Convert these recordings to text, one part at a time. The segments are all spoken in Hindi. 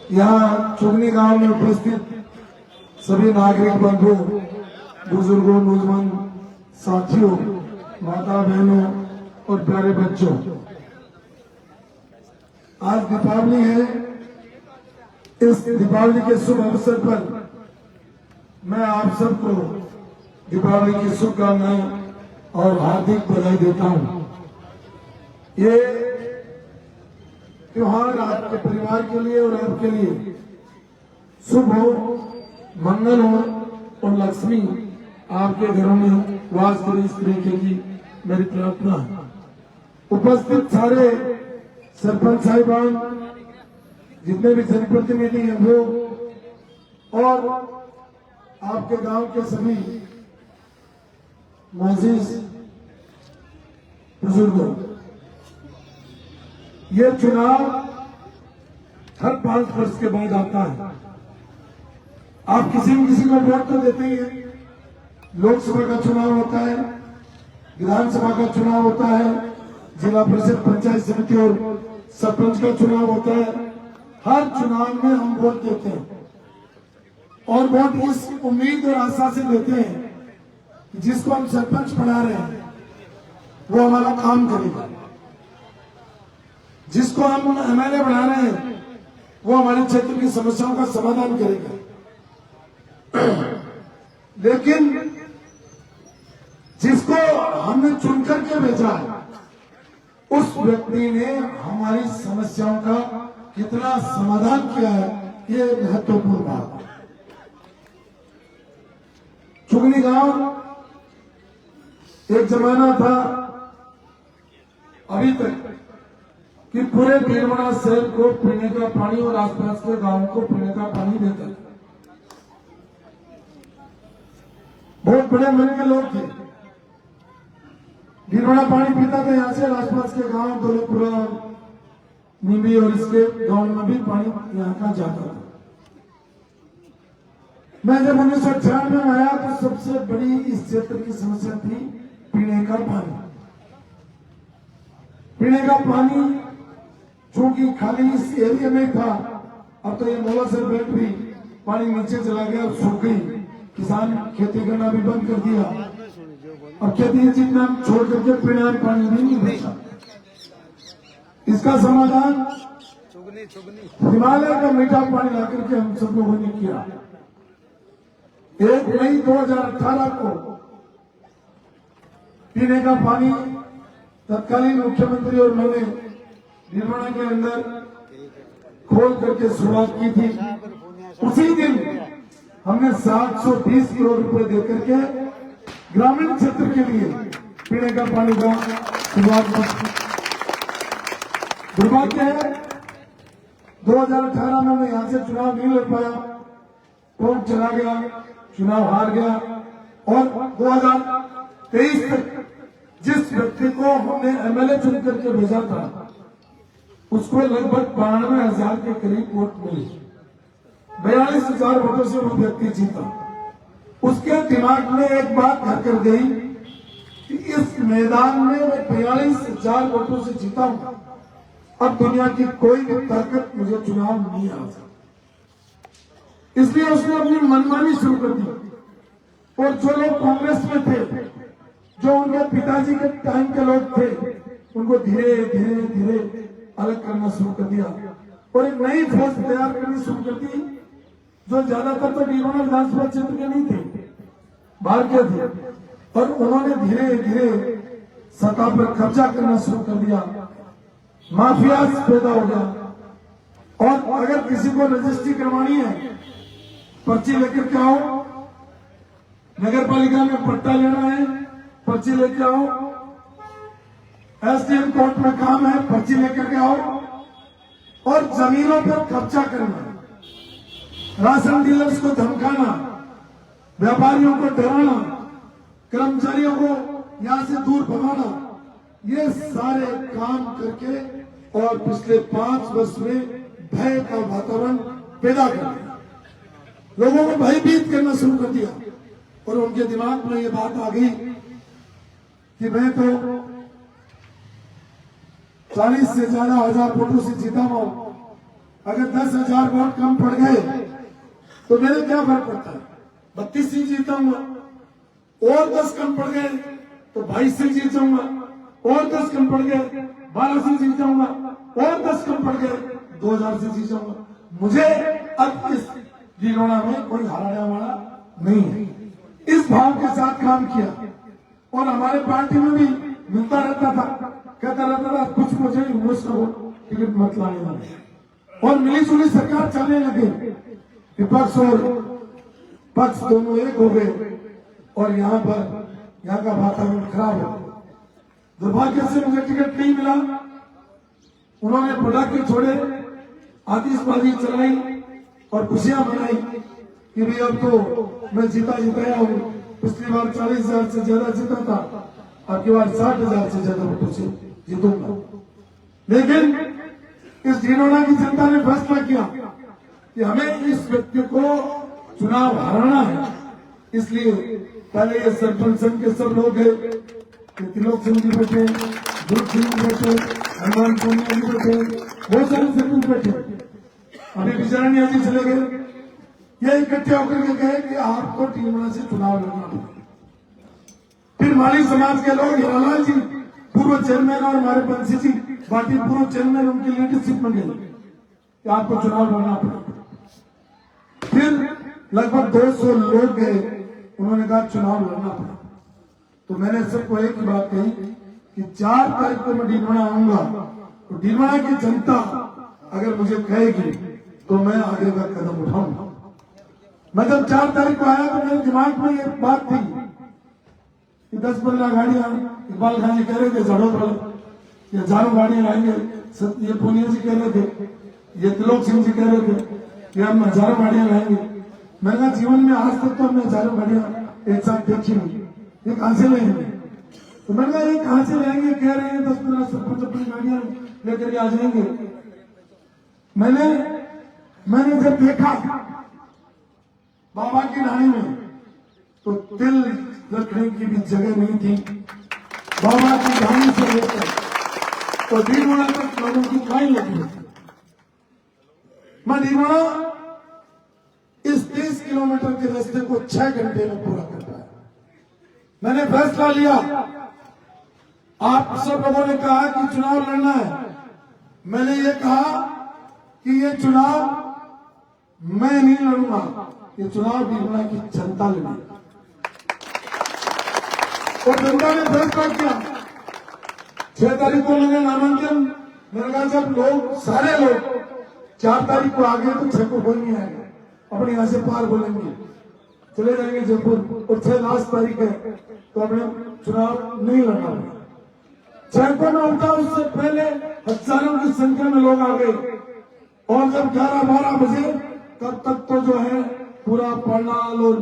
यहाँ चुगनी गांव में उपस्थित सभी नागरिक बंधु, बुजुर्गों, नौजवान साथियों, माता बहनों और प्यारे बच्चों, आज दीपावली है। इस दीपावली के शुभ अवसर पर मैं आप सबको दीपावली की शुभकामनाएं और हार्दिक बधाई देता हूं। ये त्योहार आपके परिवार के लिए और आपके लिए शुभ हो, मंगल हो और लक्ष्मी आपके घरों में वास करे, इस तरीके की मेरी प्रार्थना है। उपस्थित सारे सरपंच साहिबान, जितने भी जनप्रतिनिधि हैं वो, और आपके गांव के सभी मोअज़्ज़िज़ बुजुर्गों, ये चुनाव हर 5 वर्ष के बाद आता है। आप किसी न किसी को वोट तो देते ही हैं। लोकसभा का चुनाव होता है, विधानसभा का चुनाव होता है, जिला परिषद, पंचायत समिति और सरपंच का चुनाव होता है। हर चुनाव में हम वोट देते हैं और वोट इस उम्मीद और आशा से देते हैं कि जिसको हम सरपंच बना रहे हैं वो हमारा काम करेगा, जिसको हम एमएलए बना रहे हैं वो हमारे क्षेत्र की समस्याओं का समाधान करेगा। लेकिन जिसको हमने चुनकर के भेजा है उस व्यक्ति ने हमारी समस्याओं का कितना समाधान किया है, ये महत्वपूर्ण बात है। चुगनी गांव एक जमाना था अभी तक कि पूरे भीलवाड़ा शहर को पीने का पानी और आसपास के गांवों को पीने का पानी देता था। बहुत बड़े मन के लोग थे, भीलवाड़ा पानी पीता था यहाँ से, आसपास के गांव दौलतपुरा, निम्बी और इसके गांव में भी पानी यहाँ का जाता था। मैं जब 1998 में आया तो सबसे बड़ी इस क्षेत्र की समस्या थी पीने का पानी। पीने का पानी चूंकि खाली इस एरिया में था, अब तो ये मोलासर बेल्ट भी पानी नीचे चला गया और सूख गई। किसान खेती करना भी बंद कर दिया। अब खेती जितना छोड़ करके पीने का पानी भी नहीं बचा। इसका समाधान हिमालय का मीठा पानी ला करके हम सब लोगों ने किया। 1 मई 2018 को पीने का पानी तत्कालीन मुख्यमंत्री और मैंने भीलवाड़ा के अंदर खोल करके शुरुआत की थी। उसी दिन हमने 720 करोड़ रुपए देकर के ग्रामीण क्षेत्र के लिए पीने का पानी का शुरुआत की। दुर्भाग्य है 2018 में मैं यहां से चुनाव नहीं लड़ पाया, कोर्ट चला गया, चुनाव हार गया और 2023 तक जिस व्यक्ति को हमने एमएलए चुन करके भेजा था उसको लगभग 92,000 के करीब वोट मिली। 42,000 वोटों से वो व्यक्ति जीता। उसके दिमाग में एक बात घर कर गई कि इस मैदान में मैं 42,000 वोटों से जीता हूं, अब दुनिया की कोई भी ताकत मुझे चुनाव नहीं आ सकती। इसलिए उसने अपनी मनमानी शुरू कर दी और जो लोग कांग्रेस में थे, जो उनके पिताजी के टाइम के लोग थे, उनको धीरे धीरे धीरे अलग करना शुरू कर दिया और एक नई फौज तैयार करनी शुरू कर दी, जो ज्यादातर तो भीलवाड़ा विधानसभा क्षेत्र के नहीं थे, बाहर के थे। और उन्होंने धीरे धीरे सत्ता पर कब्जा करना शुरू कर दिया। माफिया पैदा हो गया और अगर किसी को रजिस्ट्री करवानी है, पर्ची लेकर के आओ, नगर पालिका में पट्टा लेना है, पर्ची लेके आओ, एसडीएम कोर्ट में काम है, पर्ची लेकर के आओ, और जमीनों पर कब्जा करना, राशन डीलर्स को धमकाना, व्यापारियों को डराना, कर्मचारियों को यहां से दूर भगाना, ये सारे काम करके और पिछले 5 वर्ष में भय का वातावरण पैदा कर दिया, लोगों को भयभीत करना शुरू कर दिया। और उनके दिमाग में ये बात आ गई कि मैं तो 40 से ज्यादा हजार वोटों से जीता हूं, अगर 10,000 वोट कम पड़ गए तो मेरे क्या फर्क पड़ता है? 32 सीट जीताऊंगा। और 10 कम पड़ गए तो 22 सीट जीत जाऊंगा। और 10 कम पड़ गए 12 सीट जीत जाऊंगा। और 10 कम पड़ गए 2,000 से जीत जाऊंगा। मुझे अब इस ढिंढोरा में कोई हराने वाला नहीं है। इस भाव के साथ काम किया और हमारे पार्टी में भी मिलता रहता था, कहता रहता था कुछ मुझे मुझको टिकट मत लाने वाले। और मिली जुली सरकार चलने लगे, विपक्ष और पक्ष दोनों एक हो गए और यहाँ का वातावरण खराब हो गया। दुर्भाग्य से मुझे टिकट नहीं मिला। उन्होंने पटाखे छोड़े, आतिशबाजी चलाई और खुशियां मनाई कि भाई अब तो मैं जिताया हूँ। पिछली बार 40,000 से ज्यादा जीता था, अब की बार 60,000 से ज्यादा वोटों से जीतूंगा। लेकिन इस ढिंढोरा की जनता ने फैसला किया कि हमें इस व्यक्ति को चुनाव हराना है। इसलिए पहले ये सरपंच संघ के सब लोग गए, त्रिलोक सिंह जी बैठे, दुर्ग सिंह जी बैठे, हनुमान सोनिया जी बैठे, बहुत सारे सरपंच बैठे। अभी विचारणिया जी चले गए। ये इकट्ठे होकर के कहे कि आपको ढिंढोरा से चुनाव लड़ना होगा। फिर माली समाज के लोग, हीरालाल जी पूर्व चेयरमैन और हमारे बंसी जी पार्टी पूर्व चेयरमैन, उनकी लीडरशिप में गए कि आपको चुनाव लड़ना पड़ेगा। फिर लगभग 200 लोग गए, उन्होंने कहा चुनाव लड़ना पड़ेगा। तो मैंने सबको एक ही बात कही कि 4 तारीख को मैं ढिंढोरा आऊंगा, तो ढिंढोरा की जनता अगर मुझे कहेगी तो मैं आगे का कदम उठाऊंगा। मैं जब 4 तारीख को आया तो मेरे दिमाग में एक बात थी कि 10-15 गाड़ियां, इकबाल खान जी कह रहे थे जड़ों पर ये हजारों गाड़ियां लाएंगे, ये पूनिया जी कह रहे थे, ये त्रिलोक सिंह जी कह रहे थे कि हम हजारों गाड़ियां लाएंगे। मैंने जीवन में आज तक तो हमने हजारों गाड़ियां एक साथ देखी नहीं, ये कहां से लाएंगे? तो मैंने कहा ये कहां से लाएंगे? कह रहे हैं 10-15 सरपंच अपनी गाड़ियां लेकर आ जाएंगे। मैंने जब देखा बाबा की नानी में तो दिल रखने की भी जगह नहीं थी। बाबा की नानी से लेकर तो ढिंढोरा तक लोगों की लाइन लगी। मैं ढिंढोरा इस 30 किलोमीटर के रास्ते को 6 घंटे में पूरा कर पाया। मैंने फैसला लिया। आप सब लोगों ने कहा कि चुनाव लड़ना है, मैंने ये कहा कि ये चुनाव मैं नहीं लड़ूंगा, ये चुनाव ढिंढोरा की जनता लड़ेगी। और जनता ने फैसला किया। 6 तारीख को लगे नामांकन। मैंने कहा जब लोग सारे लोग 4 तारीख को आ गए तो 6 को कोई नहीं आएगा, अपने यहां से पार बोलेंगे, चले जाएंगे जयपुर। और 6 लास्ट तारीख है तो अपने चुनाव नहीं लड़ना पड़ेगा। 6 को मैं उठा, उससे पहले हजारों की संख्या में लोग आ गए। और जब 11-12 बजे तब तक तो जो है पूरा पंडाल, और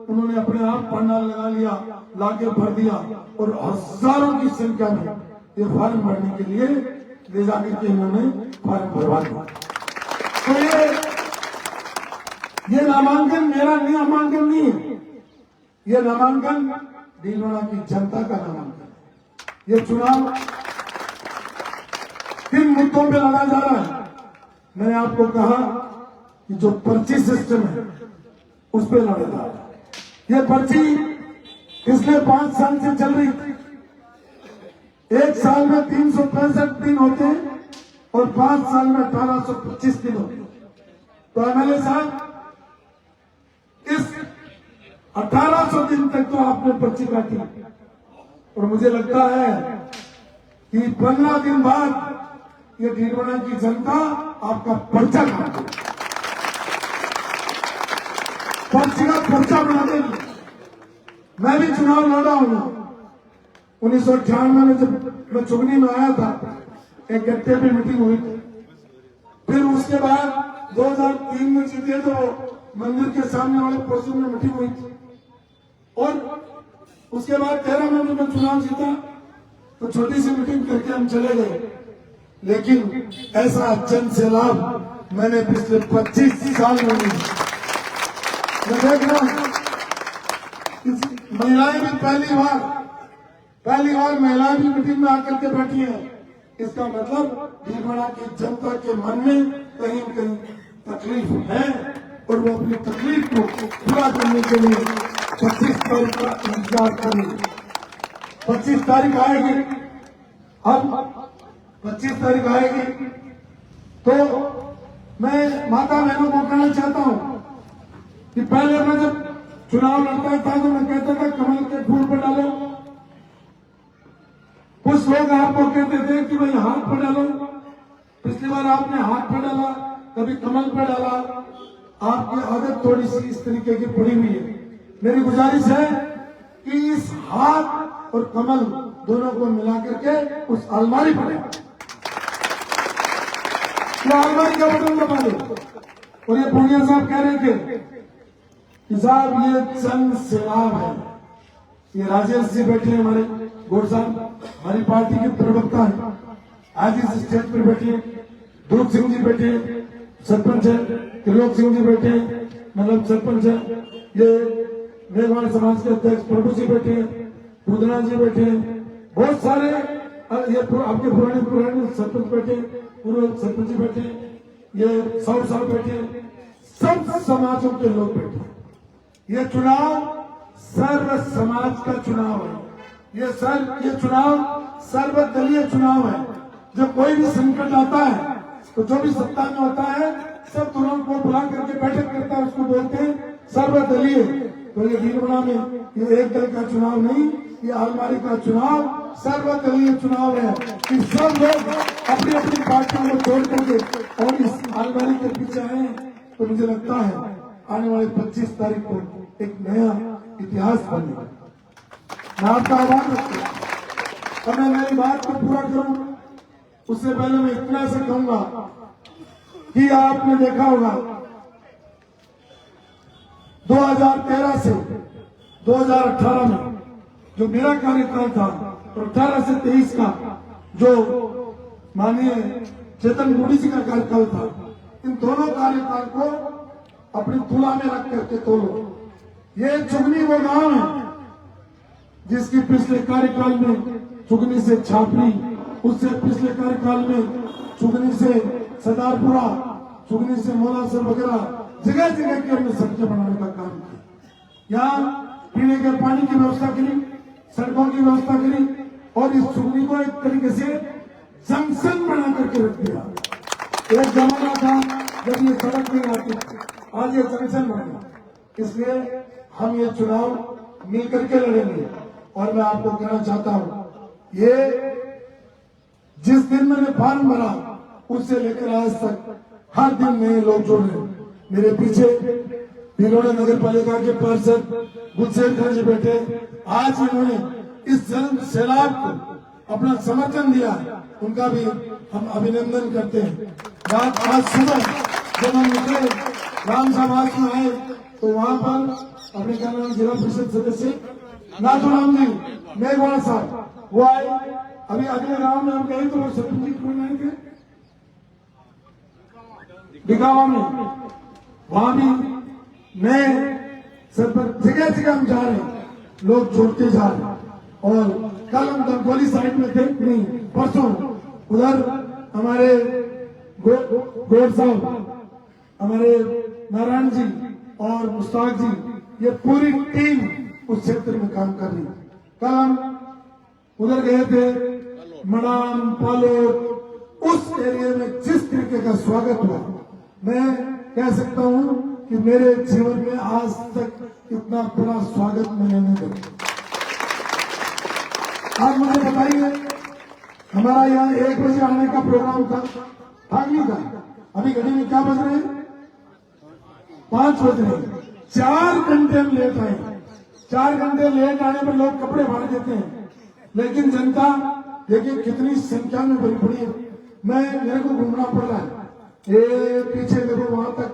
उन्होंने अपने आप पंडाल लगा लिया, लाके भर दिया। और हजारों की संख्या में ये फॉर्म भरने के लिए ले जाकर के इन्होंने फॉर्म भरवा दिया। तो ये नामांकन मेरा नामांकन नहीं है, ये नामांकन ढिंढोरा की जनता का नामांकन है। ये चुनाव 3 मुद्दों पे लड़ा जा रहा है। मैंने आपको कहा कि जो पर्ची सिस्टम है उस पे लड़ा जा रहा है। ये पर्ची पिछले 5 साल से चल रही थी। 1 साल में 365 दिन होते हैं और 5 साल में 1825 दिन होते हैं। तो एमएलए साहब, इस 1800 दिन तक तो आपने पर्ची काटी और मुझे लगता है कि 15 दिन बाद ये ढिंढोरा की जनता आपका पर्चा काटे, पर्ची का पर्चा बना देगी। मैं भी चुनाव लड़ा हूं। 1998 में जब मैं चुगनी में आया था, एक गट्टे पे मीटिंग हुई थी। फिर उसके बाद 2003 में जीते तो मंदिर के सामने वाले पोर्शन में मीटिंग हुई थी। और उसके बाद 13 में मैं चुनाव जीता तो छोटी सी मीटिंग करके हम चले गए। लेकिन ऐसा जन सैलाब मैंने पिछले 25 साल में नहीं। मैं देख रहा हूं महिलाएं भी पहली बार महिलाएं भी मीटिंग में आकर के बैठी हैं। इसका मतलब ढिंढोरा की जनता के मन में कहीं न कहीं तकलीफ है और वो अपनी तकलीफ को पूरा करने के लिए 25 तारीख का इंतजार करेंगे। 25 तारीख आएगी, अब 25 तारीख आएगी तो मैं माता बहनों को कहना चाहता हूं कि पहले मैं जब चुनाव लड़ता था तो मैं कहता था कमल के फूल पर डालो। कुछ लोग आपको कहते थे कि भाई हाथ पर डालो। पिछली बार आपने हाथ पर डाला, कभी कमल पर डाला। आपकी आदत थोड़ी सी इस तरीके की पड़ी हुई है। मेरी गुजारिश है कि इस हाथ और कमल दोनों को मिला करके उस अलमारी पर अलमारी का बटन दबा दो। और ये पूनिया साहब कह रहे थे कि साहब ये जन सैलाब है। ये राजेश जी बैठे हैं, हमारे गौर साहब हमारी पार्टी के प्रवक्ता है, आज इस स्टेज पर बैठे। ध्रुव सिंह जी बैठे, सरपंच है। त्रिलोक सिंह जी बैठे, मतलब सरपंच है। ये मेघवाल समाज के अध्यक्ष प्रभु जी बैठे, पूजना जी बैठे, बहुत सारे ये आपके पुराने सरपंच बैठे, पूर्व सरपंच जी बैठे, ये सौर साहब बैठे, सब समाजों के लोग बैठे। ये चुनाव सर्व समाज का चुनाव है। ये चुनाव सर्वदलीय चुनाव है। जब कोई भी संकट आता है तो जो भी सत्ता में होता है सब तुरंत को बुला करके बैठक करता है, उसको बोलते हैं सर्वदलीय। तो ये भीलवाड़ा में ये एक दल का चुनाव नहीं, ये अलमारी का चुनाव सर्वदलीय चुनाव है कि सब लोग अपनी अपनी पार्टियों को छोड़ करके और इस अलमारी के पीछे आए। तो मुझे लगता है आने वाले 25 तारीख को एक नया इतिहास बनेगा। मैं आपका आभार रखता हूं। अब मैं मेरी बात को पूरा करूं उससे पहले मैं इतना से कहूंगा कि आपने देखा होगा 2013 से 2018 में जो मेरा कार्यकाल था और 18 से 23 का जो माननीय चेतन गुड़ी जी का कार्यकाल था, इन दोनों कार्यकाल को अपनी तुला में रख करके तोलो। ये चुगनी वो गांव है जिसकी पिछले कार्यकाल में चुगनी से छापरी, उससे पिछले कार्यकाल में चुगनी से सरदारपुरा, चुगनी से मोलासर वगैरह जगह जगह के हमने सड़कें बनाने का काम किया। यहाँ पीने के पानी की व्यवस्था करी, सड़कों की व्यवस्था करी और इस चुगनी को एक तरीके से जंक्शन बना करके रख दिया। एक जमाना था जब ये सड़क नहीं आती, आज ये जंक्शन बन गया। इसलिए हम ये चुनाव मिल करके लड़ेंगे। और मैं आपको कहना चाहता हूं, ये जिस दिन मैंने फॉर्म भरा उससे लेकर आज तक हर दिन नए लोग जुड़ रहे। मेरे पीछे भीलवाड़ा नगर पालिका के पार्षद गुलशेर खान जी बैठे, आज इन्होंने इस जन सैलाब को अपना समर्थन दिया, उनका भी हम अभिनंदन करते हैं। आज सुबह जब हम निकले राम समाज में आए तो वहां पर अपने क्या नाम जिला परिषद सदस्य नाथुराम जी मेघवाल साहब वो आए। अभी अगले गांव में हम गए तो वो सरपंच जी कौन आए थे दिखावा में, वहां भी नए सरपंच जगह जगह हम जा रहे हैं, लोग छोड़ते जा रहे हैं। और कल हम दमकोली साइड में थे, नहीं परसों उधर हमारे गौर साहब, हमारे नारायण जी और मुश्ताक जी, ये पूरी टीम उस क्षेत्र में काम कर रही है। कल हम उधर गए थे मड़ाम पालोद, उस एरिया में जिस तरीके का स्वागत हुआ, मैं कह सकता हूं कि मेरे जीवन में आज तक इतना बड़ा स्वागत मैंने नहीं देखा। आप मुझे बताइए, हमारा यहाँ 1 बजे आने का प्रोग्राम था, भागनी था। अभी घड़ी में क्या बज रहे हैं? 5 बज रहे हैं। 4 घंटे हम लेट आए। 4 घंटे लेट आने पर लोग कपड़े फाड़ देते हैं, लेकिन जनता देखिए कितनी संख्या में भरी पड़ी है। मेरे को घूमना पड़ रहा है। ये पीछे देखो, वहां तक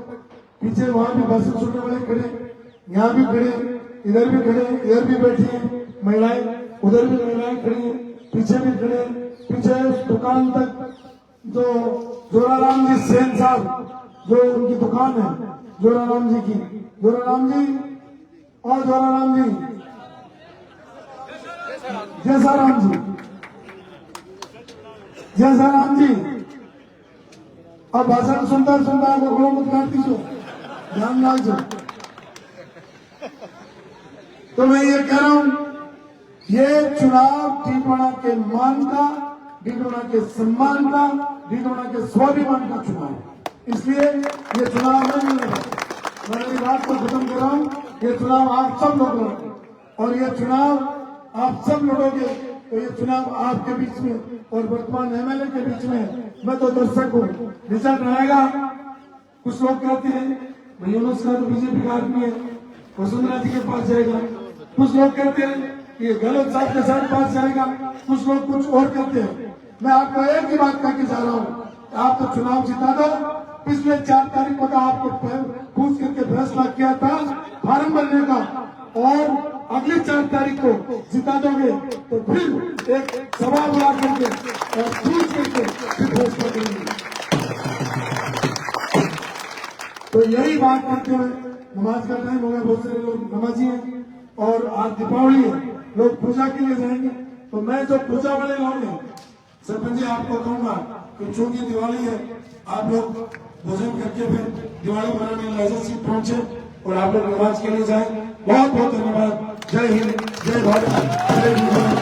पीछे वहां भी बस छूटने वाले खड़े, यहाँ भी खड़े, इधर भी खड़े, इधर भी बैठी है महिलाएं, उधर भी महिलाएं खड़ी है, पीछे भी खड़े, पीछे उस दुकान तक जो जोराराम जी सेन साहब जो उनकी दुकान है जोराराम जी की, जोराराम जी और जोराराम जी जैसाराम जी, जैसाराम जी और भाषण सुनता सुनता आपको घोड़ों मत काटती छो, ध्यान डाल। तो मैं ये कह रहा हूं, ये चुनाव टीटवाड़ा के मान का, टीटवाड़ा के सम्मान का, टीटवाड़ा के स्वाभिमान का चुनाव है। इसलिए ये चुनाव नहीं लड़ रहा, मैं मेरी बात को खत्म कर रहा हूं। ये चुनाव आप सब लोग लड़ोगे और ये चुनाव आप सब लड़ोगे, तो ये चुनाव आपके बीच में और वर्तमान एमएलए के बीच में। मैं तो दर्शक हूं, रिजल्ट आएगा। कुछ लोग कहते हैं भाई यूनुस का तो बीजेपी का आदमी है, वसुंधरा जी के पास जाएगा। कुछ लोग कहते हैं ये गलत साहब के साथ पास जाएगा, कुछ लोग कुछ और कहते हैं। मैं आपको एक ही बात कहकर जा रहा हूँ, आप तो चुनाव जिता दो। पिछले 4 तारीख को तो आपको पूछ करके फैसला किया था फार्म भरने का, और अगली 4 तारीख को जिता दोगे तो फिर एक सभा बुला करके और पूछ करके फिर फैसला करेंगे। तो यही बात करते हुए, नमाज का टाइम हो गया, बहुत सारे लोग नमाजी हैं और आज दीपावली है, लोग पूजा के लिए जाएंगे। तो मैं जो पूजा वाले लोग हैं, सरपंच जी आपको कहूंगा कि चूंकि दिवाली है, आप लोग भोजन करके फिर दिवाली मनाने लाइसेंस सीट पहुंचे और आप लोग नमाज के लिए जाए। बहुत बहुत धन्यवाद। जय हिंद, जय भारत, जय हिंद।